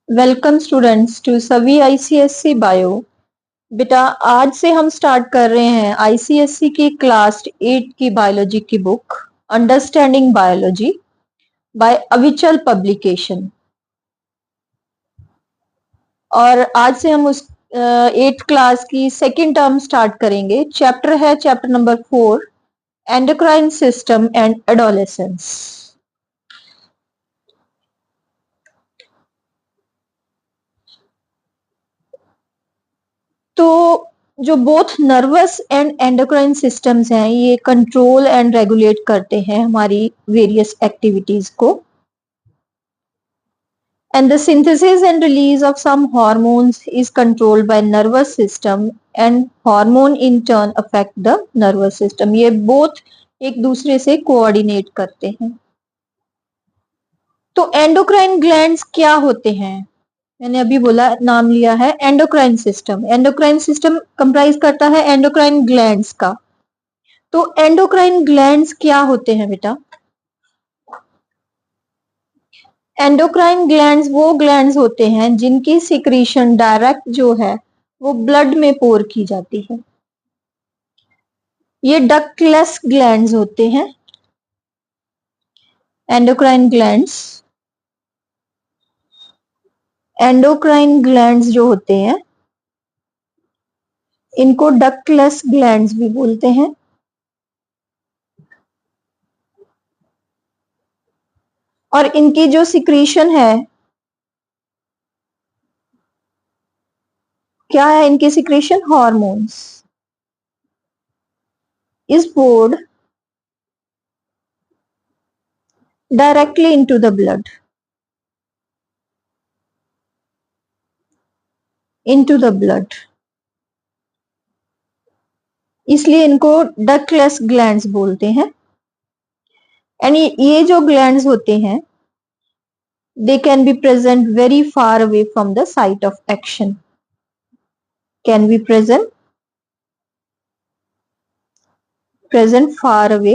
Welcome students to सभी ICSC bio. बेटा आज से हम स्टार्ट कर रहे हैं आईसीएससी की क्लास 8 की बायोलॉजी की book understanding biology by Avichal publication. और आज से हम उस 8th क्लास की सेकेंड टर्म स्टार्ट करेंगे। चैप्टर है chapter number 4 endocrine system and adolescence. तो जो both nervous and endocrine systems हैं ये कंट्रोल एंड रेगुलेट करते हैं हमारी वेरियस एक्टिविटीज को। And the synthesis and release of some hormones is controlled by nervous system and hormone in turn affect the nervous system. ये both एक दूसरे से कोऑर्डिनेट करते हैं। तो एंडोक्राइन ग्लैंड्स क्या होते हैं? मैंने अभी बोला नाम लिया है endocrine system. Endocrine system comprise करता है एंडोक्राइन ग्लैंड्स का। तो एंडोक्राइन ग्लैंड्स क्या होते हैं बेटा? एंडोक्राइन ग्लैंड्स वो ग्लैंड्स होते हैं जिनकी सिक्रीशन डायरेक्ट जो है वो ब्लड में पोर की जाती है। ये डक्टलेस ग्लैंड्स होते हैं एंडोक्राइन ग्लैंड्स। एंडोक्राइन ग्लैंड्स जो होते हैं इनको डक्टलेस ग्लैंड्स भी बोलते हैं। और इनकी जो सिक्रीशन है, क्या है इनकी secretion? Hormones is poured directly into the blood, into the blood। इसलिए इनको डक्टलेस ग्लैंड्स बोलते हैं। एंड ये जो ग्लैंड्स होते हैं they can be present very far away from the site of action, can be present far away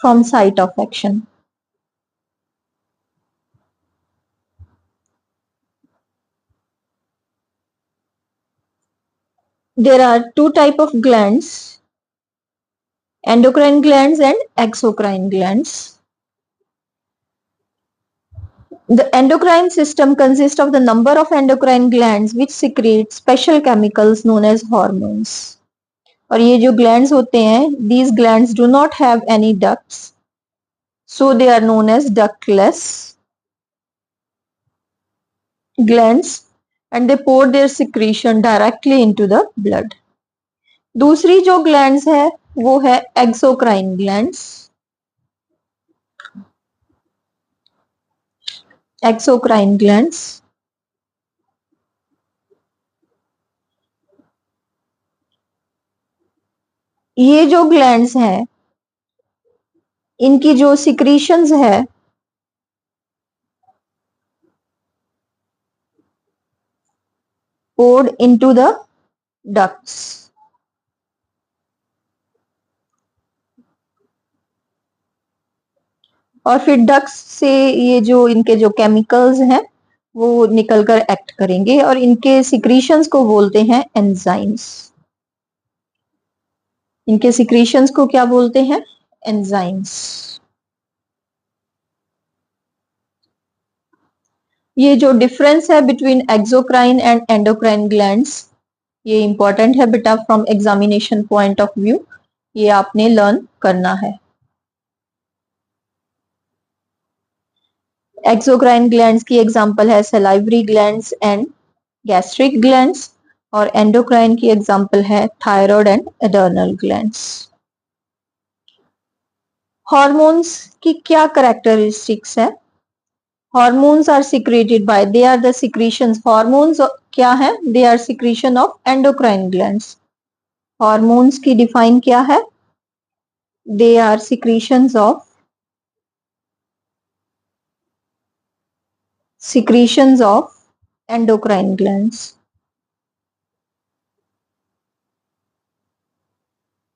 from site of action। There are two type of glands, endocrine glands and exocrine glands। The endocrine system consists of the number of endocrine glands which secrete special chemicals known as hormones। और ये जो glands होते हैं, these glands do not have any ducts, so they are known as ductless glands and they pour their secretion directly into the blood। दूसरी जो glands है वो है exocrine glands। exocrine glands ये जो ग्लैंड्स हैं इनकी जो सिक्रीशंस है poured into the ducts। और फिर डक्ट्स से ये जो इनके जो केमिकल्स हैं वो निकलकर एक्ट करेंगे और इनके सिक्रीशंस को बोलते हैं एंजाइम्स। इनके सिक्रीशंस को क्या बोलते हैं? एंजाइम्स। ये जो डिफरेंस है between exocrine and endocrine glands ये इंपॉर्टेंट है बेटा from examination point of view, ये आपने लर्न करना है। एक्सोक्राइन ग्लैंड्स की एग्जांपल है salivary glands and gastric glands और एंडोक्राइन की एग्जांपल है thyroid and adrenal glands. Hormones की क्या कैरेक्टरिस्टिक्स है? Hormones are secreted by, they are the secretions. Hormones क्या है? They are secretion of endocrine glands. Hormones की डिफाइन क्या है? They are secretions of endocrine glands।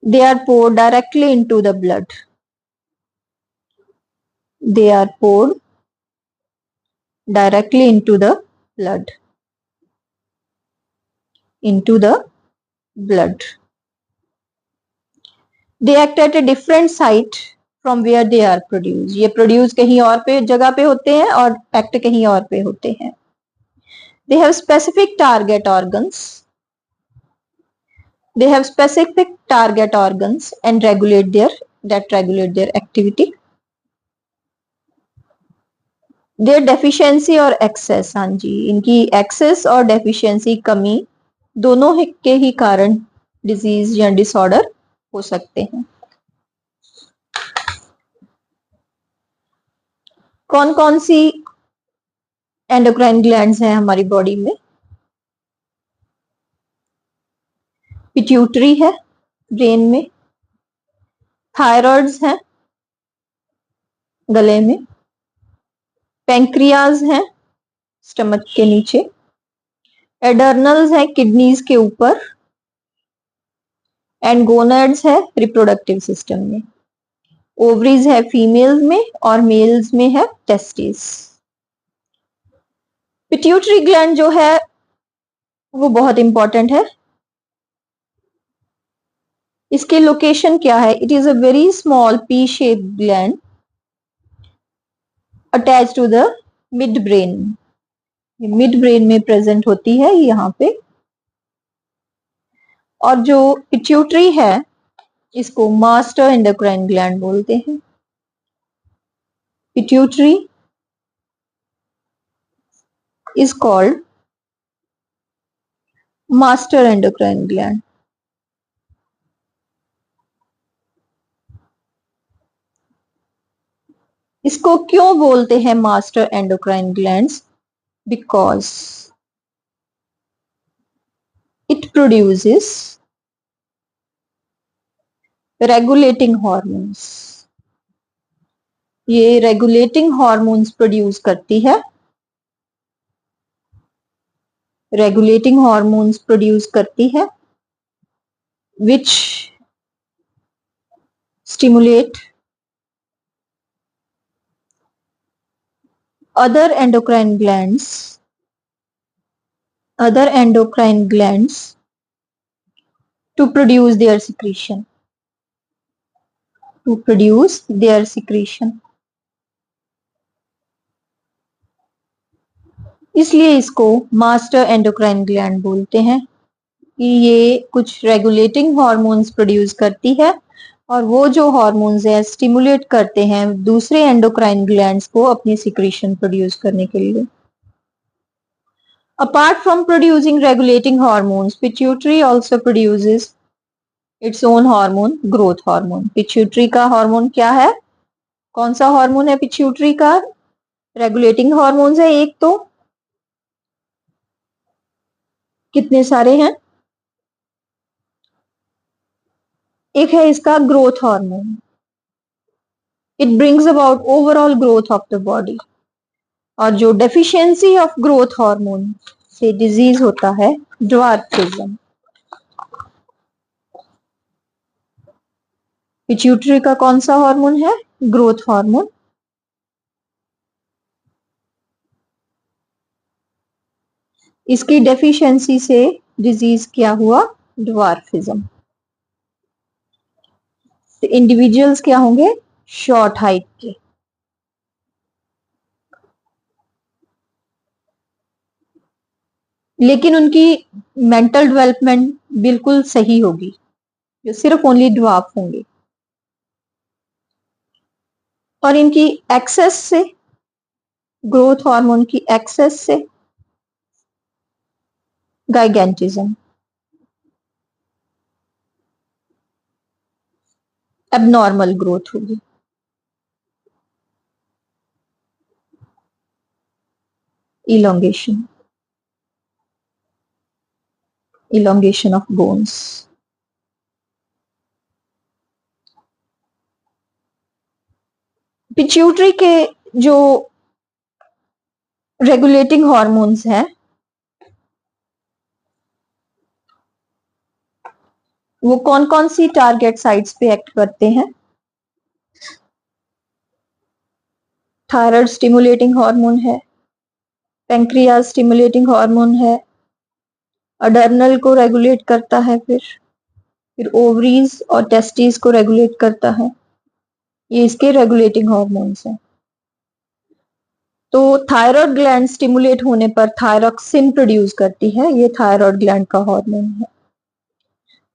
They are poured directly into the blood। They are poured directly into the blood. Into the blood. They act at a different site from where they are produced. ये produce कहीं और पे जगह पे होते हैं और act कहीं और पे होते हैं. They have specific target organs. They have specific target organs and regulate their activity. Their deficiency और excess, हाँ जी, इनकी excess और deficiency कमी दोनों के ही कारण डिजीज या डिसऑर्डर हो सकते हैं. कौन कौन सी एंडोक्राइन ग्लैंड्स हैं हमारी बॉडी में? पिट्यूटरी है ब्रेन में, थायराइड्स हैं गले में, पैंक्रियाज हैं स्टमक के नीचे, एडर्नल्स हैं किडनीज के ऊपर, एंड गोनाड्स है रिप्रोडक्टिव सिस्टम में. ओवरीज है फीमेल्स में और मेल्स में है टेस्टिस. पिट्यूटरी ग्लैंड जो है वो बहुत इंपॉर्टेंट है. इसकी लोकेशन क्या है? It is a very small pea shape gland attach to the mid brain. Mid brain में प्रेजेंट होती है यहाँ पे. और जो पिट्यूटरी है इसको मास्टर एंडोक्राइन ग्लैंड बोलते हैं. Pituitary is called master endocrine gland. इसको क्यों बोलते हैं master endocrine glands? Because it produces regulating hormones. ये regulating hormones produce करती है. regulating hormones produce करती है which stimulate other endocrine glands to produce their secretion. इसलिए इसको मास्टर एंडोक्राइन ग्लैंड बोलते हैं कि ये कुछ रेगुलेटिंग हार्मोन्स प्रोड्यूस करती है और वो जो हार्मोन्स है स्टिमुलेट करते हैं दूसरे एंडोक्राइन ग्लैंड्स को अपनी सिक्रीशन प्रोड्यूस करने के लिए. Apart from producing regulating hormones, pituitary also produces its own hormone, growth hormone. Pituitary का हार्मोन क्या है? कौन सा हार्मोन है पिट्यूटरी का? रेगुलेटिंग हार्मोन्स है एक. तो कितने सारे हैं? एक है इसका growth hormone. It brings about overall growth of the body. और जो डेफिशिएंसी ऑफ ग्रोथ हार्मोन से डिजीज होता है ड्वार्फिज्म. पिट्यूटरी का कौन सा हार्मोन है? Growth hormone. इसकी डेफिशिएंसी से डिजीज क्या हुआ? ड्वार्फिज्म. तो इंडिविजुअल्स क्या होंगे? शॉर्ट हाइट के. लेकिन उनकी मेंटल डेवलपमेंट बिल्कुल सही होगी, जो सिर्फ ओनली ड्वार्फ होंगे. और इनकी एक्सेस से, ग्रोथ हार्मोन की एक्सेस से गाइगेंटिज्म, एबनॉर्मल ग्रोथ होगी. elongation of bones. पिट्यूटरी के जो रेगुलेटिंग हार्मोन्स हैं वो कौन कौन सी टारगेट साइट्स पे एक्ट करते हैं? थायराइड स्टिमुलेटिंग हार्मोन है, पैंक्रियाज स्टिमुलेटिंग हार्मोन है, अडर्नल को रेगुलेट करता है, फिर ओवरीज और टेस्टिस को रेगुलेट करता है। ये इसके रेगुलेटिंग हार्मोन्स हैं। तो थायराइड ग्लैंड स्टिमुलेट होने पर थायरॉक्सिन प्रोड्यूस करती है, ये थायराइड ग्लैंड का हार्मोन है।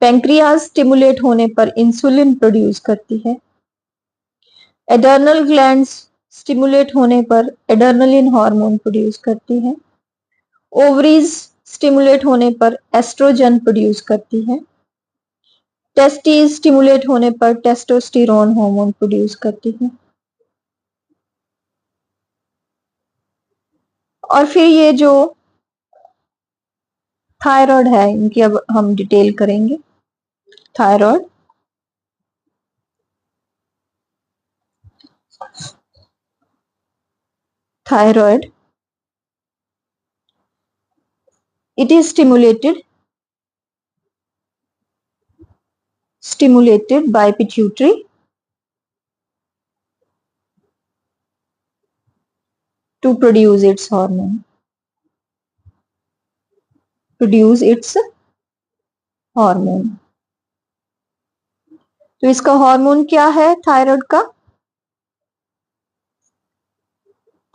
पैंक्रियाज स्टिमुलेट होने पर इंसुलिन प्रोड्यूस करती है। एडर्नल ग्लैंड्स स्टिमुलेट होने पर एड्रेनलिन हार्मोन प्रोड्यूस करती है। ओवरीज स्टिमुलेट होने पर एस्ट्रोजन प्रोड्यूस करती है। टेस्टिस स्टिमुलेट होने पर टेस्टोस्टेरोन हार्मोन प्रोड्यूस करती है। और फिर ये जो थायराइड है, इनकी अब हम डिटेल करेंगे। Thyroid thyroid it is stimulated by pituitary to produce its hormone। तो इसका हार्मोन क्या है थायराइड का?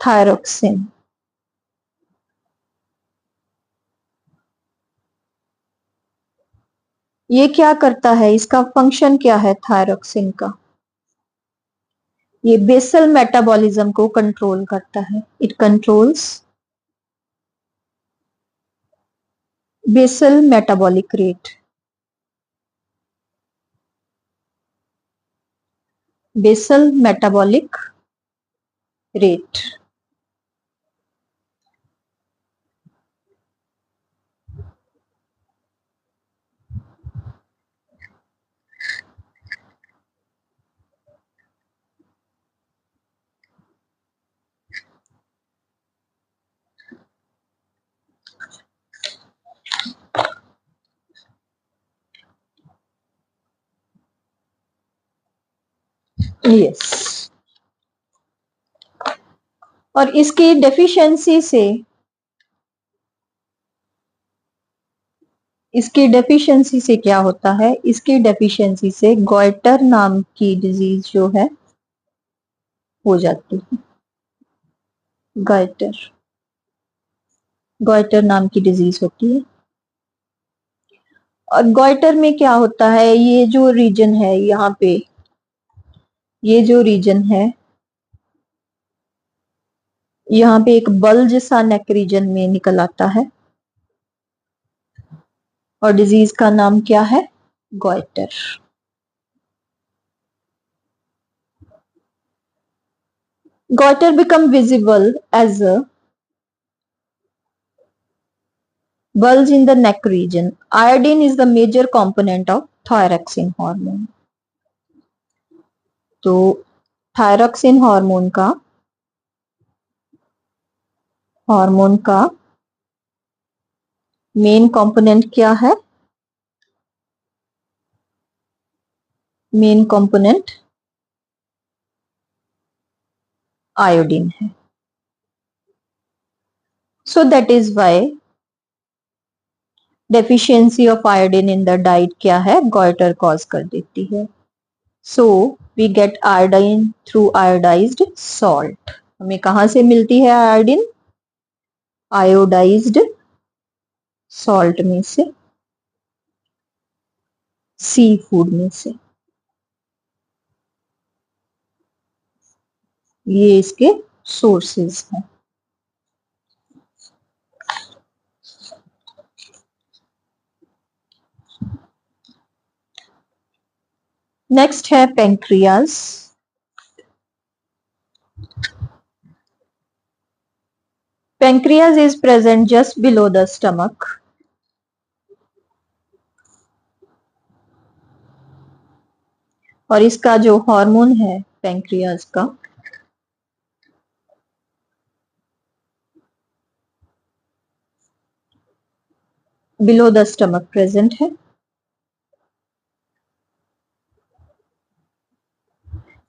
थायरोक्सिन। ये क्या करता है, इसका फंक्शन क्या है थायरोक्सिन का? ये बेसल मेटाबॉलिज्म को कंट्रोल करता है। It controls basal metabolic rate. Basal metabolic rate. Yes. और इसकी डेफिशिएंसी से क्या होता है? इसकी डेफिशिएंसी से गॉइटर नाम की डिजीज जो है हो जाती है। गॉइटर नाम की डिजीज होती है। और गॉइटर में क्या होता है, ये जो रीजन है यहाँ पे, ये जो रीजन है यहाँ पे एक बल्ज सा नेक रीजन में निकल आता है और डिजीज का नाम क्या है? Goitre. Goiter become visible as a bulge in the neck region. Iodine is the major component of thyroxine hormone. तो थायरॉक्सिन हार्मोन का मेन कंपोनेंट क्या है? मेन कंपोनेंट आयोडीन है। So that is why deficiency of iodine in the diet क्या है? Goitre cause कर देती है। So we get iodine through iodized salt। हमें कहां से मिलती है आयोडीन? आयोडाइज्ड सॉल्ट में से, सी फूड में से। ये इसके सोर्सेस हैं। नेक्स्ट है pancreas. Pancreas is present just below the stomach. और इसका जो हार्मोन है पेंक्रियाज का, बिलो द स्टमक प्रेजेंट है।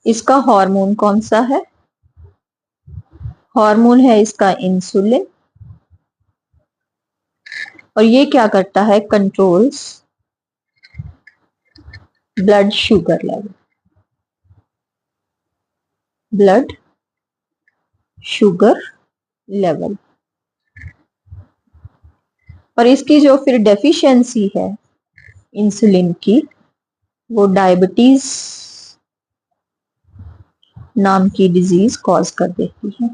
इसका हार्मोन कौन सा है? हार्मोन है इसका इंसुलिन। और ये क्या करता है, controls blood sugar level, blood sugar level. और इसकी जो फिर डेफिशिएंसी है इंसुलिन की, वो डायबिटीज नाम की डिजीज कॉज कर देती है।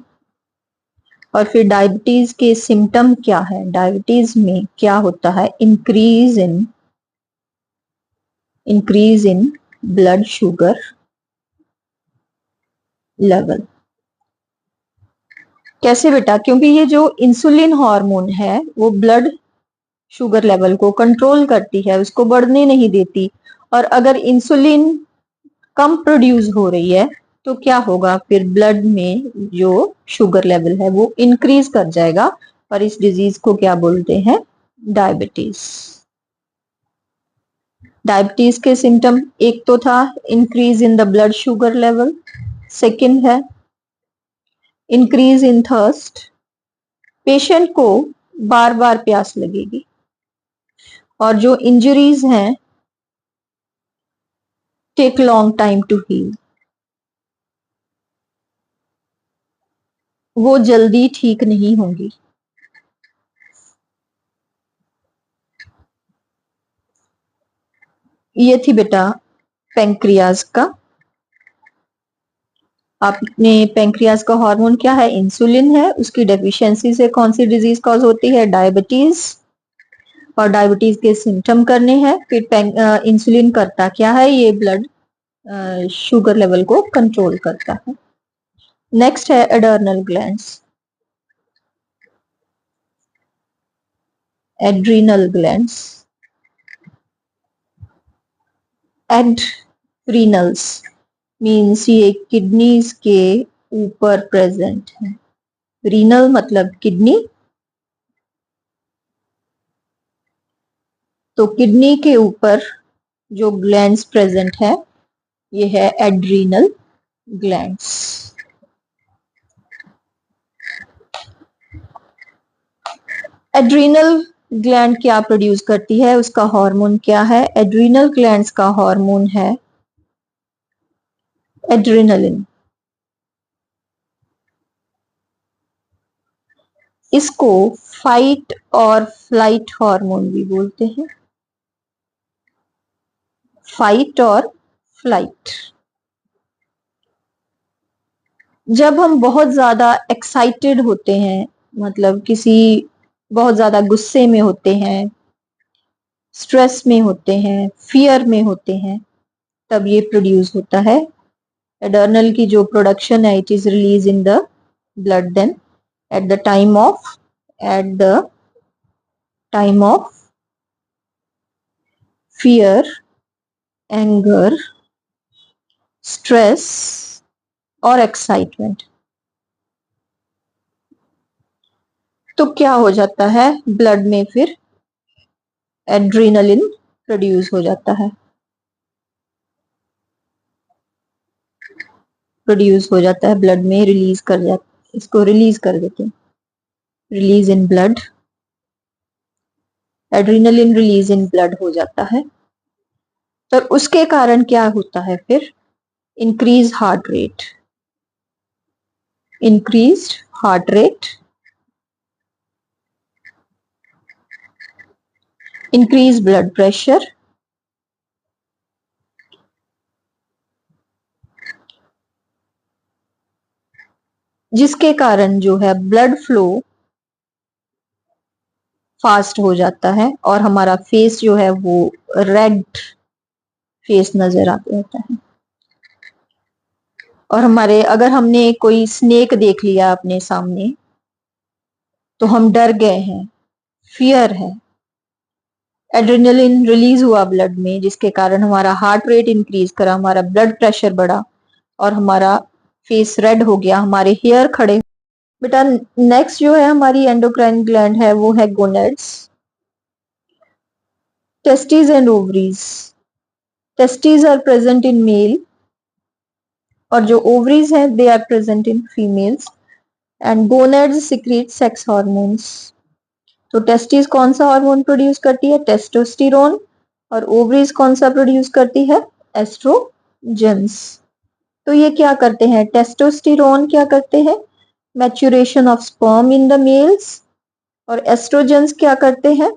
और फिर डायबिटीज के सिम्टम क्या है, डायबिटीज में क्या होता है, increase in blood sugar level. कैसे बेटा, क्योंकि ये जो इंसुलिन हार्मोन है वो ब्लड शुगर लेवल को कंट्रोल करती है, उसको बढ़ने नहीं देती। और अगर इंसुलिन कम प्रोड्यूस हो रही है तो क्या होगा, फिर ब्लड में जो शुगर लेवल है वो इंक्रीज कर जाएगा। और इस डिजीज को क्या बोलते हैं, डायबिटीज। डायबिटीज के सिम्टम एक तो था increase in the blood sugar level, second है इंक्रीज इन थर्स्ट, पेशेंट को बार बार प्यास लगेगी। और जो इंजरीज हैं, take long time to heal, वो जल्दी ठीक नहीं होंगी। ये थी बेटा पेंक्रियाज का। आपने पेंक्रियाज का हार्मोन क्या है, इंसुलिन है, उसकी डेफिशिएंसी से कौन सी डिजीज कॉज होती है, डायबिटीज। और डायबिटीज के सिम्टम करने हैं। फिर इंसुलिन करता क्या है, ये ब्लड शुगर लेवल को कंट्रोल करता है। नेक्स्ट है adrenal glands, adrenal glands, adrenals means ये किडनीज के ऊपर प्रेजेंट है। रीनल मतलब किडनी, तो किडनी के ऊपर जो ग्लैंड्स प्रेजेंट है ये है एड्रीनल ग्लैंड्स। एड्रीनल ग्लैंड क्या प्रोड्यूस करती है, उसका हार्मोन क्या है, एड्रीनल ग्लैंड्स का हार्मोन है एड्रेनालिन। इसको फाइट और फ्लाइट हार्मोन भी बोलते हैं, फाइट और फ्लाइट। जब हम बहुत ज्यादा एक्साइटेड होते हैं, मतलब किसी बहुत ज्यादा गुस्से में होते हैं, स्ट्रेस में होते हैं, फियर में होते हैं, तब ये प्रोड्यूस होता है। एडर्नल की जो प्रोडक्शन है, it is release in the blood then at the time of fear, anger, stress और एक्साइटमेंट। तो क्या हो जाता है, ब्लड में फिर एड्रेनालिन प्रोड्यूस हो जाता है, ब्लड में रिलीज कर जाता, इसको रिलीज कर देते हैं, release in blood, adrenaline release in blood हो जाता है। तो उसके कारण क्या होता है फिर, increase heart rate, increased heart rate, increase blood pressure, जिसके कारण जो है ब्लड फ्लो फास्ट हो जाता है और हमारा फेस जो है वो रेड फेस नजर आता है। और हमारे, अगर हमने कोई स्नेक देख लिया अपने सामने तो हम डर गए हैं, फियर है, एड्रेनलिन रिलीज हुआ ब्लड में, जिसके कारण हमारा हार्ट रेट इंक्रीज करा, हमारा ब्लड प्रेशर बढ़ा और हमारा फेस रेड हो गया, हमारे हेयर खड़े। बेटा नेक्स्ट जो है हमारी एंडोक्राइन ग्लैंड है वो है gonads, testis and ovaries. Testis are present in male और जो ओवरीज है they are present in females. And gonads secrete sex hormones. तो टेस्टिस कौन सा हार्मोन प्रोड्यूस करती है? टेस्टोस्टेरोन। और ओवरीज कौन सा प्रोड्यूस करती है? एस्ट्रोजेंस। तो ये क्या करते हैं? टेस्टोस्टेरोन क्या करते हैं? Maturation of sperm in the males. और एस्ट्रोजेंस क्या करते हैं?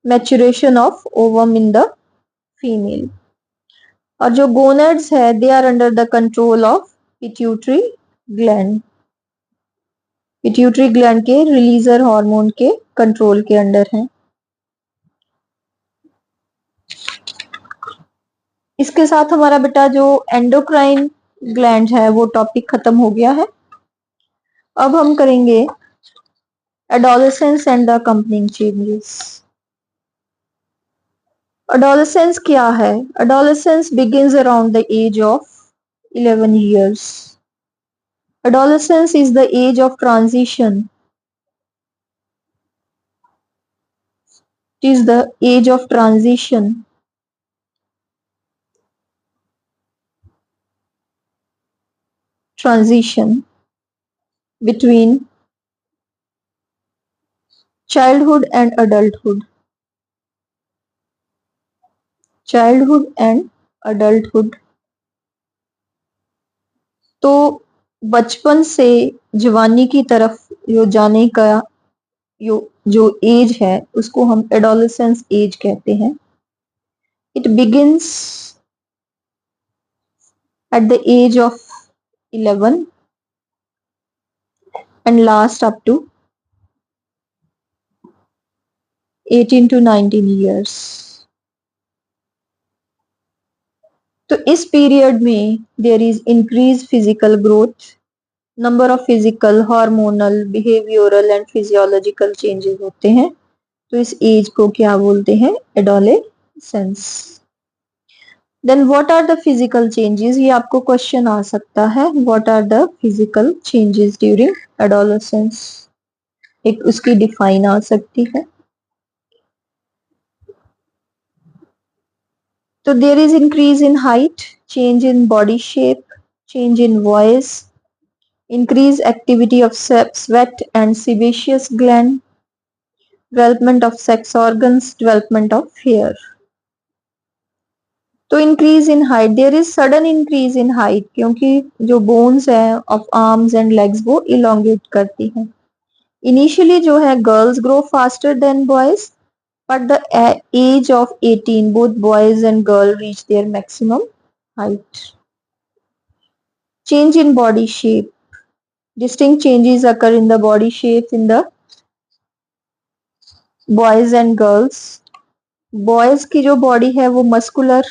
Maturation of ovum in the female. और जो गोनेड्स है they are under the control of pituitary gland. Pituitary gland के रिलीजर हार्मोन के कंट्रोल के अंडर है। इसके साथ हमारा बेटा जो एंडोक्राइन ग्लैंड है वो टॉपिक खत्म हो गया है। अब हम करेंगे adolescence and the accompanying changes. Adolescence क्या है? Adolescence begins around the age of 11 years. Adolescence is the age of transition. It is the age of transition between childhood and adulthood. Childhood and adulthood. तो बचपन से जवानी की तरफ जो जाने का जो एज है उसको हम एडोलेसेंस एज कहते हैं। It begins at the age of 11 and last up to 18 to 19 years. तो इस पीरियड में there is increase physical growth, number of physical, hormonal, behavioural and physiological changes होते हैं। तो इस एज को क्या बोलते हैं? Adolescence. Then what are the physical changes? ये आपको क्वेश्चन आ सकता है। What are the physical changes during adolescence? एक उसकी डिफाइन आ सकती है। So there is increase in height, change in body shape, change in voice, increased activity of sweat and sebaceous gland, development of sex organs, development of hair. तो increase in height, there is sudden increase in height क्योंकि जो bones है of arms and legs वो elongate करती हैं। Initially जो है girls grow faster than boys, but the age of 18 both boys and girls reach their maximum height. Change in body shape. Distinct changes occur in the body shapes in the boys and girls. Boys की जो body है वो muscular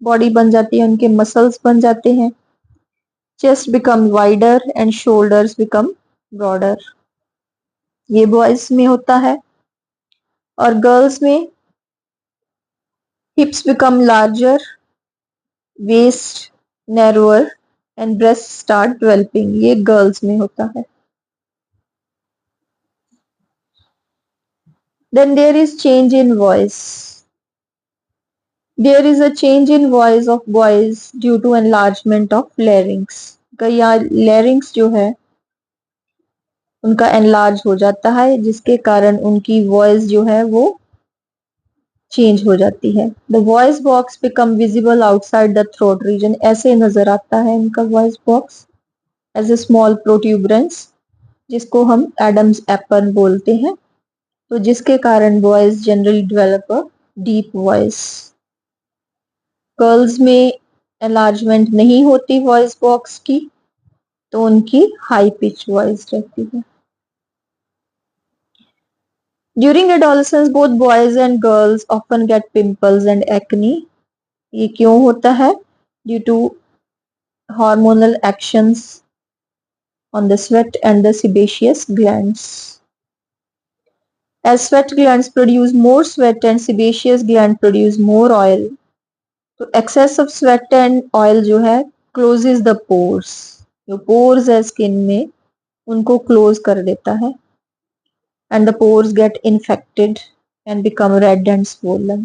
body बन जाती है, उनके muscles बन जाते हैं। Chest become wider and shoulders become broader. ये boys में होता है। और girls में hips become larger, waist narrower and breasts start developing. ये girls में होता है। Then there is change in voice. There is a change in voice of boys due to enlargement of larynx. यहाँ larynx जो है उनका enlarge हो जाता है जिसके कारण उनकी voice जो है वो change हो जाती है। The voice box become visible outside the throat region. ऐसे नजर आता है इनका voice box as a small protuberance जिसको हम Adam's apple बोलते हैं। तो जिसके कारण boys generally develop a deep voice. Girls में एनलार्जमेंट नहीं होती वॉइस बॉक्स की, तो उनकी हाई पिच वॉइस रहती है। During adolescence both boys and girls often get pimples and acne. ये क्यों होता है? Due to hormonal actions on the sweat and the sebaceous glands. As sweat glands produce more sweat and sebaceous gland produce more oil, तो excess of sweat and oil जो है closes the pores, जो pores है skin में उनको close कर देता है and the pores get infected and become red and swollen.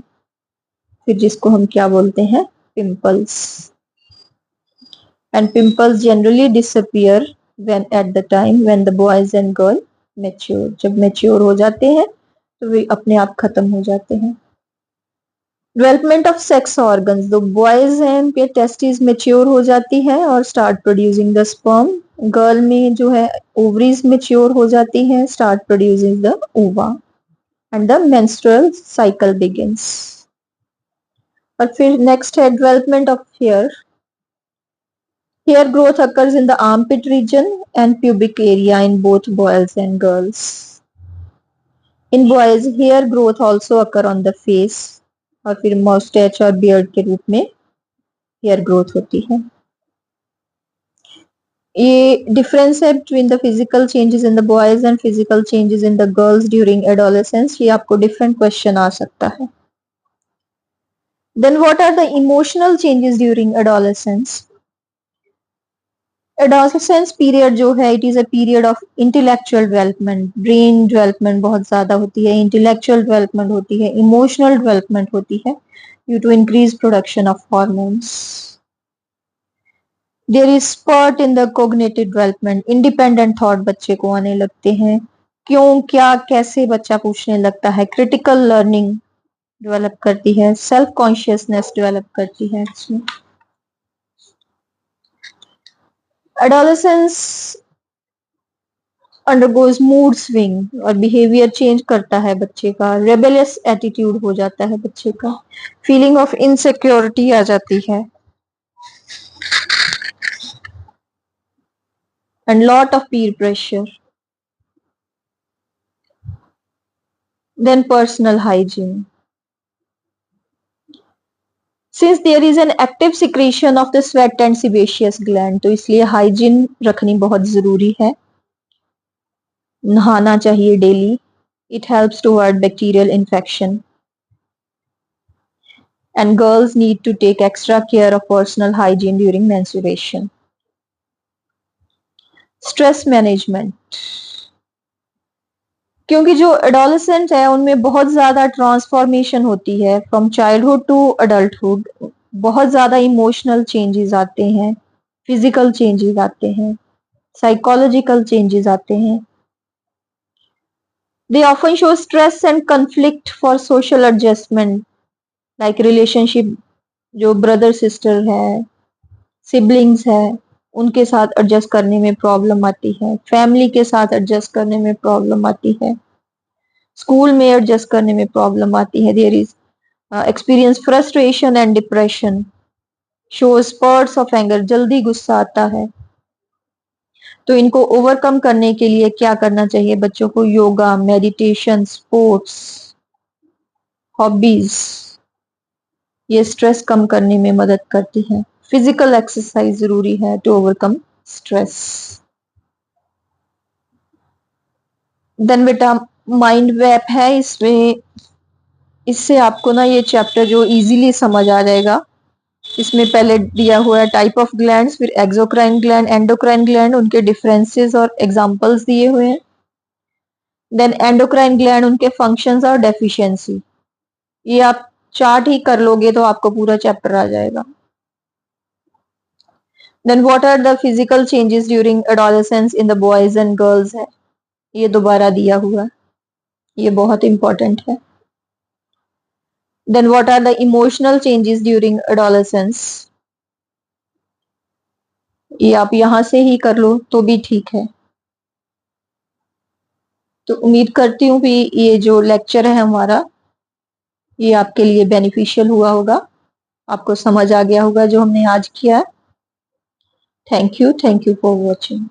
फिर जिसको हम क्या बोलते हैं? Pimples. And pimples generally disappear when at the time when the boys and girl mature, जब मैच्योर हो जाते हैं तो वे अपने आप खत्म हो जाते हैं। डेवलपमेंट ऑफ सेक्स ऑर्गन्स, जो बॉयज हैं उनके टेस्टिस मैच्योर हो जाती है और start producing the sperm. Girl में जो है ओवरीज मैच्योर हो जाती है, start producing the ova and the menstrual cycle begins. और फिर नेक्स्ट है development of hair. Hair growth occurs in the armpit region and pubic area in both boys and girls. In boys, hair growth also occur on the face और फिर mustache और beard के रूप में hair growth होती है। ये difference है between the physical changes in the boys and physical changes in the girls during adolescence. ये आपको डिफरेंट क्वेश्चन आ सकता है। Then what are the emotional changes during adolescence? Adolescence period जो है it is a period of intellectual development. Brain development बहुत ज्यादा होती है, इंटेलेक्चुअल डेवलपमेंट होती है, इमोशनल डेवलपमेंट होती है due to increase production of hormones. There is spurt in the cognitive development. Independent thought बच्चे को आने लगते हैं, क्यों क्या कैसे बच्चा पूछने लगता है। क्रिटिकल लर्निंग डेवलप करती है, सेल्फ कॉन्शियसनेस डेवलप करती है इसमें। एडोलेसेंस अंडरगोज मूड स्विंग और बिहेवियर चेंज करता है बच्चे का। रेबेलियस एटीट्यूड हो जाता है बच्चे का, फीलिंग ऑफ इनसिक्योरिटी आ जाती है and lot of peer pressure. Then personal hygiene. Since there is an active secretion of the sweat and sebaceous gland, तो इसलिए हाइजीन रखनी बहुत जरूरी है। नहाना चाहिए daily. It helps toward bacterial infection and girls need to take extra care of personal hygiene during menstruation. Stress management, क्योंकि जो एडोलेसेंट है उनमें बहुत ज्यादा ट्रांसफॉर्मेशन होती है फ्रॉम चाइल्डहुड टू अडल्टहुड। बहुत ज्यादा इमोशनल चेंजेस आते हैं, फिजिकल चेंजेस आते हैं, साइकोलॉजिकल चेंजेस आते हैं। They often show stress and conflict for social adjustment, like relationship, जो ब्रदर सिस्टर है, सिबलिंग्स है, उनके साथ एडजस्ट करने में प्रॉब्लम आती है, फैमिली के साथ एडजस्ट करने में प्रॉब्लम आती है, स्कूल में एडजस्ट करने में प्रॉब्लम आती है। There is experience frustration and depression, show spurts of anger, जल्दी गुस्सा आता है। तो इनको ओवरकम करने के लिए क्या करना चाहिए बच्चों को? योगा, मेडिटेशन, स्पोर्ट्स, हॉबीज, ये स्ट्रेस कम करने में मदद करती है। फिजिकल एक्सरसाइज जरूरी है टू ओवरकम स्ट्रेस। देन बेटा माइंड मैप है, इसमें इससे आपको ना ये चैप्टर जो इजीली समझ आ जाएगा। इसमें पहले दिया हुआ है टाइप ऑफ ग्लैंड्स, फिर एक्सोक्राइन ग्लैंड, एंडोक्राइन ग्लैंड, उनके डिफरेंसेस और एग्जांपल्स दिए हुए हैं। देन एंडोक्राइन ग्लैंड, उनके फंक्शंस और डेफिशिएंसी। ये आप चार्ट ही कर लोगे तो आपको पूरा चैप्टर आ जाएगा। Then what are the physical changes during adolescence in the boys and girls है, ये दोबारा दिया हुआ, ये बहुत इंपॉर्टेंट है। Then what are the emotional changes during adolescence, ये आप यहां से ही कर लो तो भी ठीक है। तो उम्मीद करती हूँ कि ये जो लेक्चर है हमारा ये आपके लिए बेनिफिशियल हुआ होगा, आपको समझ आ गया होगा जो हमने आज किया। Thank you for watching.